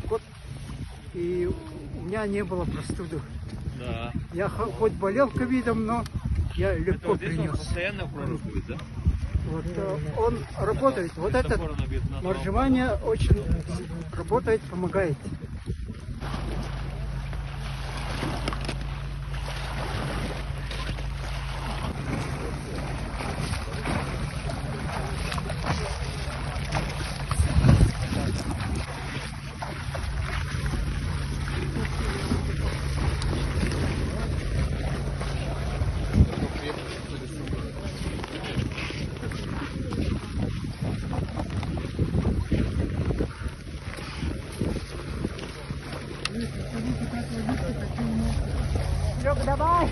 Год, и у меня не было простуды. Да. Я хоть болел ковидом, но я Это легко вот здесь он принес. постоянно прорубает, да? Вот, он работает. Вот этот Забор набит на отжимание очень работает, помогает. Лёг, давай!